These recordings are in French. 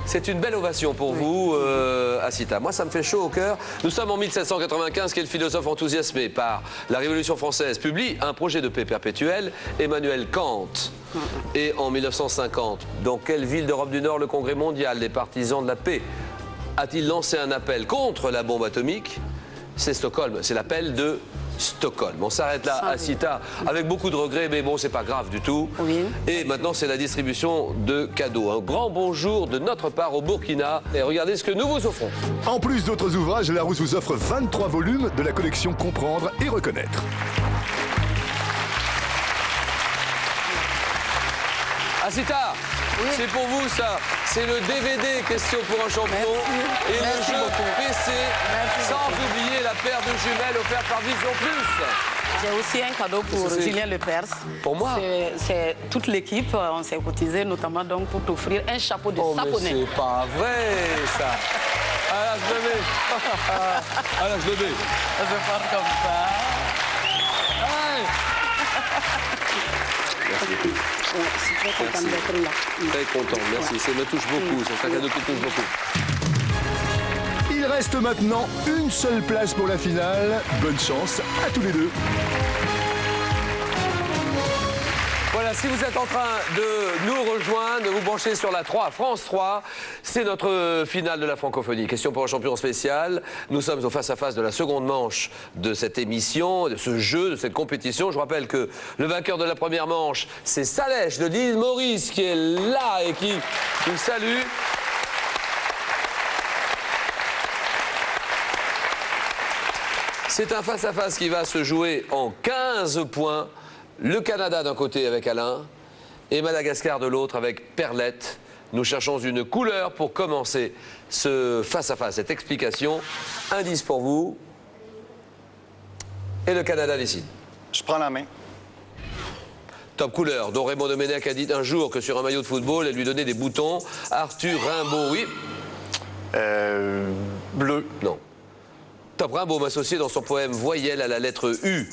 C'est une belle ovation pour vous, Asita. Moi, ça me fait chaud au cœur. Nous sommes en 1795, quel philosophe enthousiasmé par la Révolution française publie un projet de paix perpétuelle, Emmanuel Kant. Et en 1950, dans quelle ville d'Europe du Nord le Congrès mondial des partisans de la paix a-t-il lancé un appel contre la bombe atomique? C'est Stockholm, c'est l'appel de Stockholm. On s'arrête là, Asita, avec beaucoup de regrets, mais bon, c'est pas grave du tout. Oui. Et maintenant, c'est la distribution de cadeaux. Un grand bonjour de notre part au Burkina. Et regardez ce que nous vous offrons. En plus d'autres ouvrages, Larousse vous offre 23 volumes de la collection Comprendre et Reconnaître. Asita, c'est pour vous ça. C'est le DVD Question pour un champion. Merci. Et Merci le jeu beaucoup. PC, sans oublier la paire de jumelles offerte par Vision Plus. J'ai aussi un cadeau pour Julien Lepers. Pour moi? C'est toute l'équipe, on s'est cotisé notamment donc pour t'offrir un chapeau de saponnet. Mais c'est pas vrai ça. Ah là, je le mets. Ah là, je le mets. Ça se passe comme ça. Je suis très contente d'être là. Très content, merci. Ça me touche beaucoup, c'est un cadeau qui touche beaucoup. Il reste maintenant une seule place pour la finale. Bonne chance à tous les deux. Voilà, si vous êtes en train de nous rejoindre, de vous brancher sur la 3, France 3, c'est notre finale de la francophonie. Question pour un champion spécial. Nous sommes au face-à-face de la seconde manche de cette émission, de ce jeu, de cette compétition. Je vous rappelle que le vainqueur de la première manche, c'est Salèche de l'île Maurice qui est là et qui nous salue. C'est un face-à-face qui va se jouer en 15 points. Le Canada d'un côté avec Alain et Madagascar de l'autre avec Perlette. Nous cherchons une couleur pour commencer ce face-à-face, cette explication. Indice pour vous. Et le Canada décide. Je prends la main. Top couleur, dont Raymond Domenech a dit un jour que sur un maillot de football, elle lui donnait des boutons. Arthur Rimbaud, oui. Bleu. Non. Top Rimbaud m'associait dans son poème Voyelle à la lettre U.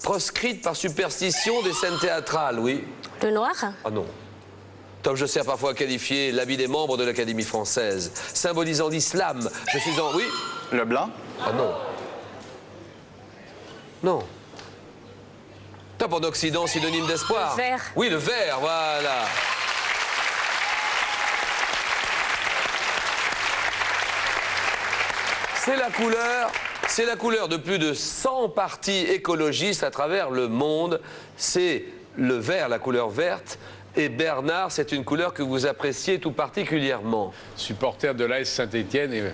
Proscrite par superstition des scènes théâtrales, oui. Le noir? Ah non. Top, je sers parfois à qualifier l'habit des membres de l'Académie française. Symbolisant l'islam, je suis en... Oui. Le blanc. Ah non. Non. Top en Occident, synonyme d'espoir. Le vert. Oui, le vert, voilà. C'est la couleur de plus de 100 partis écologistes à travers le monde. C'est le vert, la couleur verte. Et Bernard, c'est une couleur que vous appréciez tout particulièrement. Supporter de l'AS Saint-Étienne. Et...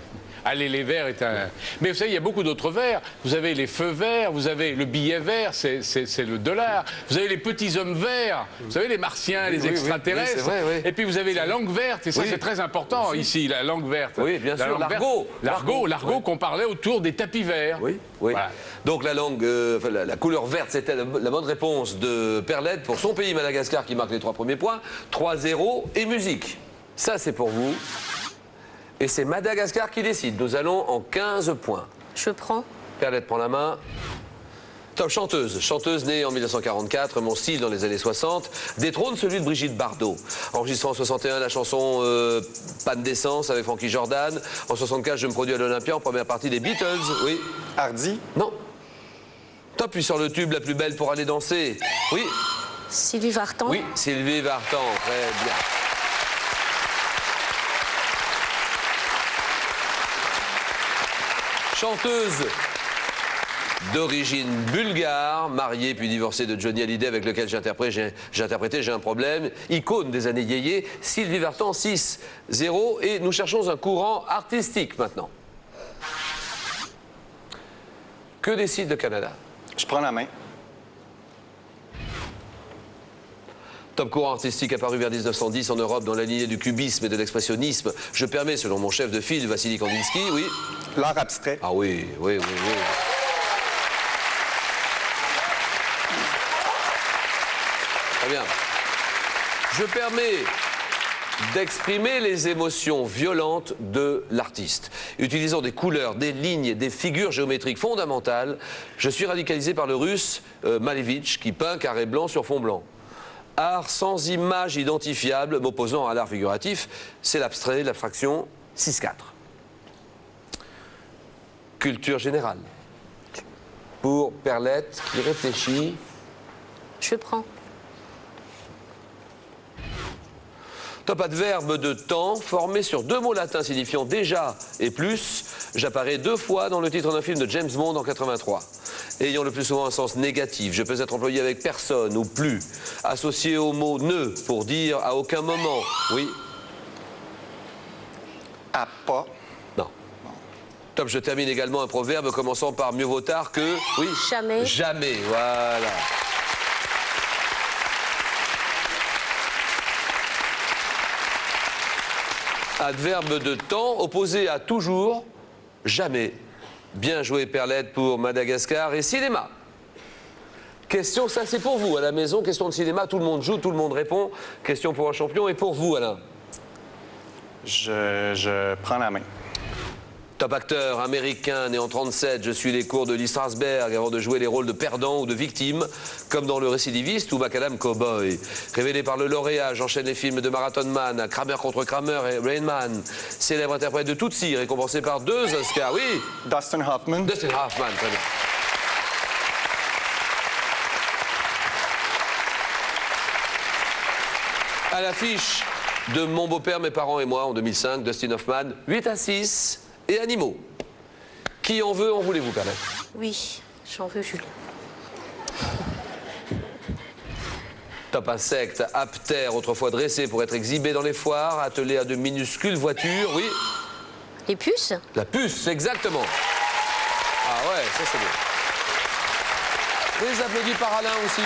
Allez, les verts est un... Mais vous savez, il y a beaucoup d'autres verts. Vous avez les feux verts, vous avez le billet vert, c'est le dollar. Vous avez les petits hommes verts, vous savez, les martiens, les extraterrestres. Oui, c'est vrai, oui. Et puis vous avez la langue verte, et ça c'est très important ici, la langue verte. Oui, bien sûr, l'argot. L'argot qu'on parlait autour des tapis verts. Oui, oui. Voilà. Donc la langue, la couleur verte, c'était la bonne réponse de Perlette pour son pays, Madagascar, qui marque les 3 premiers points. 3-0 et musique. Ça, c'est pour vous. Et c'est Madagascar qui décide. Nous allons en 15 points. Je prends. Perlette prend la main. Top chanteuse. Chanteuse née en 1944, mon style dans les années 60. Détrône celui de Brigitte Bardot. Enregistrant en 61 la chanson Panne d'essence avec Frankie Jordan. En 64, je me produis à l'Olympia en première partie des Beatles. Oui. Hardy. Non. Top, puis sur le tube la plus belle pour aller danser. Oui. Sylvie Vartan. Oui, Sylvie Vartan. Très bien. Chanteuse d'origine bulgare, mariée puis divorcée de Johnny Hallyday avec lequel j'ai interprété J'ai un problème. Icône des années yéyé, Sylvie Vartan 6-0 et nous cherchons un courant artistique maintenant. Que décide le Canada? Je prends la main. Top courant artistique apparu vers 1910 en Europe dans la lignée du cubisme et de l'expressionnisme. Je permets, selon mon chef de file, Vassili Kandinsky, oui. L'art abstrait. Ah oui, oui, oui, oui. Très bien. Je permets d'exprimer les émotions violentes de l'artiste. Utilisant des couleurs, des lignes, des figures géométriques fondamentales, je suis radicalisé par le russe Malevitch qui peint carré blanc sur fond blanc. Art sans image identifiable, m'opposant à l'art figuratif, c'est l'abstrait, l'abstraction, 6-4. Culture générale. Pour Perlette, qui réfléchit. Je prends. Top adverbe de temps, formé sur 2 mots latins signifiant déjà et plus. J'apparais 2 fois dans le titre d'un film de James Bond en 83. Ayant le plus souvent un sens négatif, je peux être employé avec personne ou plus. Associé au mot ne pour dire à aucun moment. Oui. À pas. Non. Top, je termine également un proverbe commençant par mieux vaut tard que. Oui. Jamais. Jamais, voilà. Adverbe de temps, opposé à toujours, jamais. Bien joué, Perlette, pour Madagascar. Et cinéma. Question, ça c'est pour vous, à la maison, question de cinéma, tout le monde joue, tout le monde répond. Question pour un champion, et pour vous, Alain. Je prends la main. Top acteur américain, né en 1937, je suis les cours de Lee Strasberg avant de jouer les rôles de perdant ou de victime, comme dans Le Récidiviste ou Macadam Cowboy. Révélé par le lauréat, j'enchaîne les films de Marathon Man, Kramer contre Kramer et Rain Man. Célèbre interprète de Tootsie, récompensé par 2 Oscars. Oui, Dustin Hoffman. Dustin Hoffman, très bien. À l'affiche de Mon beau-père, mes parents et moi en 2005, Dustin Hoffman, 8-6 et Animaux. Qui en veut, en voulez-vous, Perlette? Oui, j'en veux, Jules. Top insecte, aptère, autrefois dressé pour être exhibé dans les foires, attelé à de minuscules voitures, oui. Les puces? La puce, exactement. Ah ouais, ça c'est bien. Les applaudis par Alain aussi.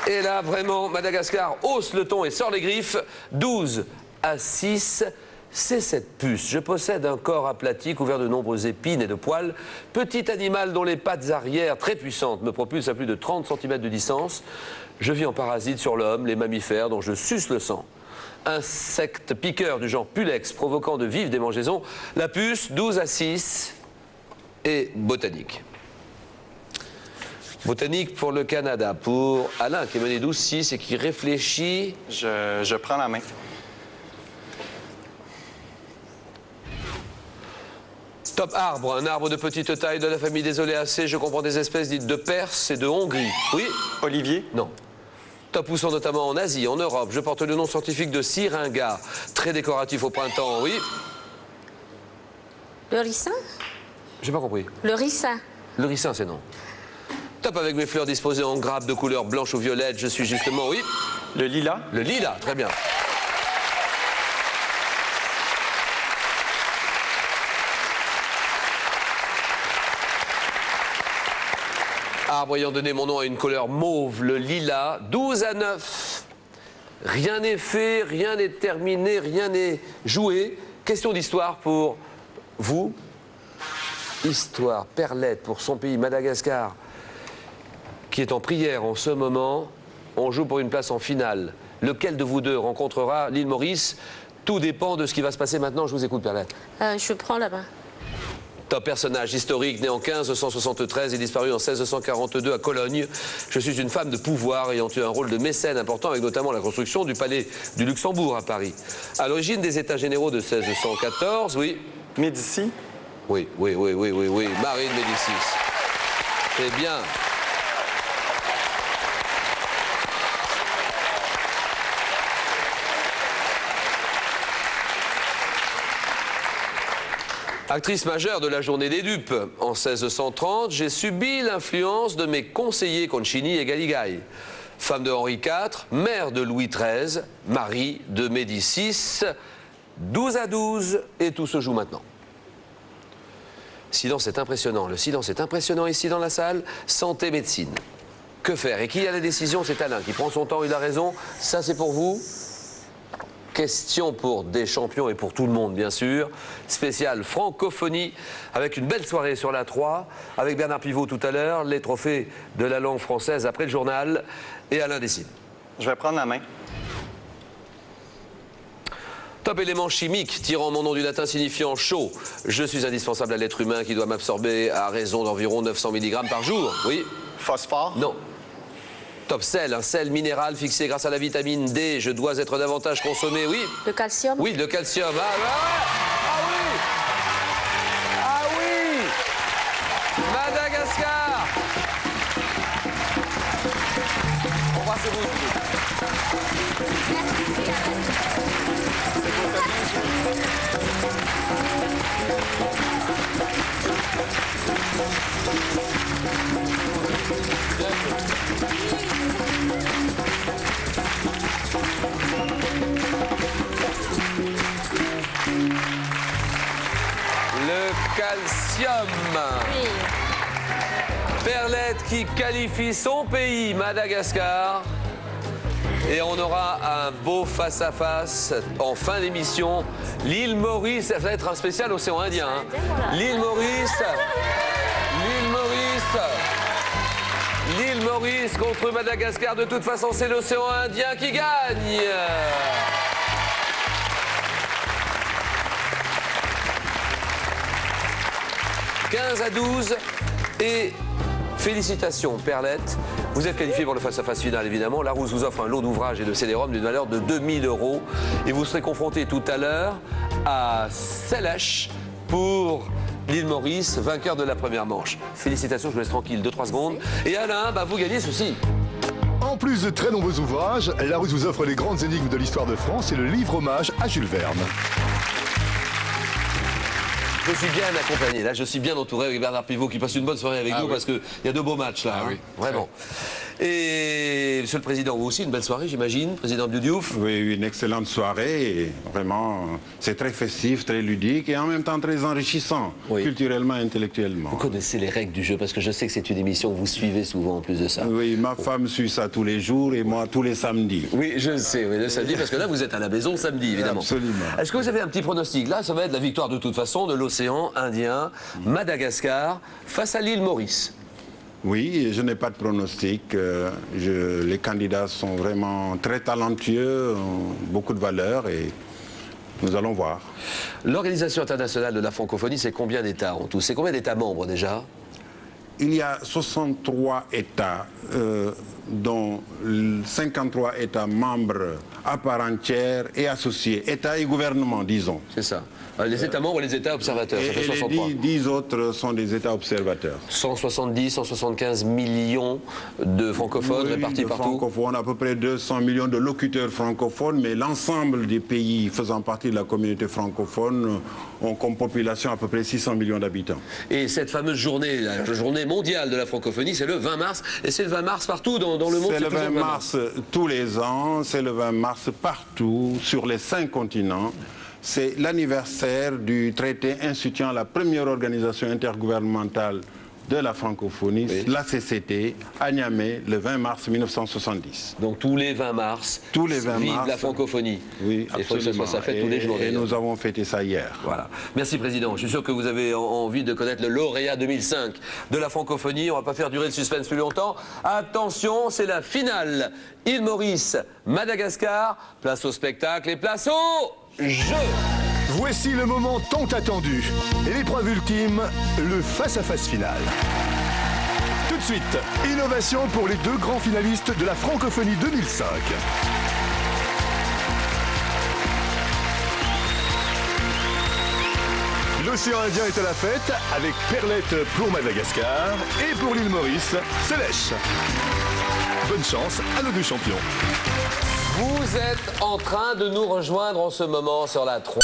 Et là, vraiment, Madagascar hausse le ton et sort les griffes. 12-6, c'est cette puce. Je possède un corps aplati couvert de nombreuses épines et de poils. Petit animal dont les pattes arrière, très puissantes, me propulsent à plus de 30 cm de distance. Je vis en parasite sur l'homme, les mammifères dont je suce le sang. Insecte piqueur du genre Pulex, provoquant de vives démangeaisons. La puce, 12-6 et botanique. Botanique pour le Canada, pour Alain qui est mené 12-6 et qui réfléchit. Je prends la main. Top arbre, un arbre de petite taille de la famille des oléacées. Je comprends des espèces dites de Perse et de Hongrie. Oui? Olivier. Non. Top poussant notamment en Asie, en Europe. Je porte le nom scientifique de syringa, très décoratif au printemps. Oui? Le ricin? J'ai pas compris. Le ricin. Le ricin, c'est non. Top avec mes fleurs disposées en grappes de couleur blanche ou violette. Je suis justement, oui? Le lilas. Le lilas, très bien. Arbre ayant donné mon nom à une couleur mauve, le lilas, 12-9. Rien n'est fait, rien n'est terminé, rien n'est joué. Question d'histoire pour vous. Histoire, Perlette pour son pays, Madagascar, qui est en prière en ce moment. On joue pour une place en finale. Lequel de vous deux rencontrera l'île Maurice? Tout dépend de ce qui va se passer maintenant. Je vous écoute, Perlette. Je prends la main. Top personnage historique, né en 1573 et disparu en 1642 à Cologne. Je suis une femme de pouvoir ayant eu un rôle de mécène important avec notamment la construction du palais du Luxembourg à Paris. À l'origine des États généraux de 1614, oui. Médicis. Oui, Marie de Médicis. C'est bien. Actrice majeure de la journée des dupes, en 1630, j'ai subi l'influence de mes conseillers Concini et Galigai. Femme de Henri IV, mère de Louis XIII, Marie de Médicis, 12-12, et tout se joue maintenant. Silence est impressionnant, le silence est impressionnant ici dans la salle. Santé, médecine. Que faire? Et qui a la décision? C'est Alain qui prend son temps, il a raison. Ça c'est pour vous. Question pour des champions et pour tout le monde, bien sûr. Spécial francophonie, avec une belle soirée sur la 3, avec Bernard Pivot tout à l'heure, les trophées de la langue française après le journal, et Alain décide. Je vais prendre la main. Top élément chimique tirant mon nom du latin signifiant chaud. Je suis indispensable à l'être humain qui doit m'absorber à raison d'environ 900 mg par jour. Oui. Phosphore. Non. Top sel, un sel minéral fixé grâce à la vitamine D. Je dois être davantage consommé, oui. Le calcium. Oui, le calcium. Ah, bah ouais. Ah oui. Ah oui. Madagascar. Embrassez-vous. Le calcium. Oui. Perlette qui qualifie son pays, Madagascar. Et on aura un beau face-à-face en fin d'émission. L'île Maurice, ça va être un spécial océan Indien. Hein. L'île Maurice. L'île Maurice. L'île Maurice contre Madagascar. De toute façon, c'est l'océan Indien qui gagne. « 15-12 et félicitations Perlette. Vous êtes qualifié pour le face-à-face final évidemment. Larousse vous offre un lot d'ouvrages et de CD-ROM d'une valeur de 2000 € et vous serez confronté tout à l'heure à Selesh pour l'île Maurice, vainqueur de la première manche. Félicitations, je vous laisse tranquille 2-3 secondes. Et Alain, bah, vous gagnez ceci. En plus de très nombreux ouvrages, Larousse vous offre les grandes énigmes de l'histoire de France et le livre hommage à Jules Verne. Je suis bien accompagné, là je suis bien entouré avec Bernard Pivot qui passe une bonne soirée avec nous parce qu'il y a de beaux matchs là, Ah hein, oui. vraiment. Et Monsieur le Président, vous aussi, une belle soirée j'imagine, Président Diouf. Oui, une excellente soirée. Et vraiment, c'est très festif, très ludique et en même temps très enrichissant, Oui. culturellement, intellectuellement. Vous connaissez les règles du jeu parce que je sais que c'est une émission que vous suivez souvent en plus de ça. Oui, ma femme suit ça tous les jours et moi tous les samedis. Oui, je sais, oui, le samedi, parce que là vous êtes à la maison samedi évidemment. Absolument. Est-ce que vous avez un petit pronostic? Là, ça va être la victoire de toute façon de l'océan Indien, Madagascar, face à l'île Maurice. Oui, je n'ai pas de pronostic. Les candidats sont vraiment très talentueux, ont beaucoup de valeur et nous allons voir. L'Organisation internationale de la francophonie, c'est combien d'États en tout? C'est combien d'États membres déjà? Il y a 63 États, dont 53 États membres à part entière et associés, États et gouvernements, disons. C'est ça. Les États membres et les États observateurs, ça fait Et 63. les 10 autres sont des États observateurs. 170, 175 millions de francophones Oui, répartis de partout. francophones, à peu près 200 millions de locuteurs francophones, mais l'ensemble des pays faisant partie de la communauté francophone ont comme population à peu près 600 millions d'habitants. Et cette fameuse journée, la journée mondiale de la francophonie, c'est le 20 mars. Et c'est le 20 mars partout dans le monde. C'est le toujours 20 mars tous les ans, c'est le 20 mars partout, sur les 5 continents. C'est l'anniversaire du traité instituant la première organisation intergouvernementale de la francophonie, Oui. la CCT, à Niamey, le 20 mars 1970. Donc tous les 20 mars, Tous les 20 vive mars. la francophonie. Oui, Il faut que ce soit absolument. ça fête tous les jours. Et d'ailleurs. nous avons fêté ça hier. Voilà. Merci Président. Je suis sûr que vous avez envie de connaître le lauréat 2005 de la francophonie. On ne va pas faire durer le suspense plus longtemps. Attention, c'est la finale. Île Maurice, Madagascar. Place au spectacle et place au jeu. Voici le moment tant attendu. Et l'épreuve ultime, le face-à-face final. Tout de suite, innovation pour les 2 grands finalistes de la francophonie 2005. L'océan Indien est à la fête avec Perlette pour Madagascar et pour l'île Maurice, Selesh. Bonne chance à nos 2 champions. Vous êtes en train de nous rejoindre en ce moment sur la 3.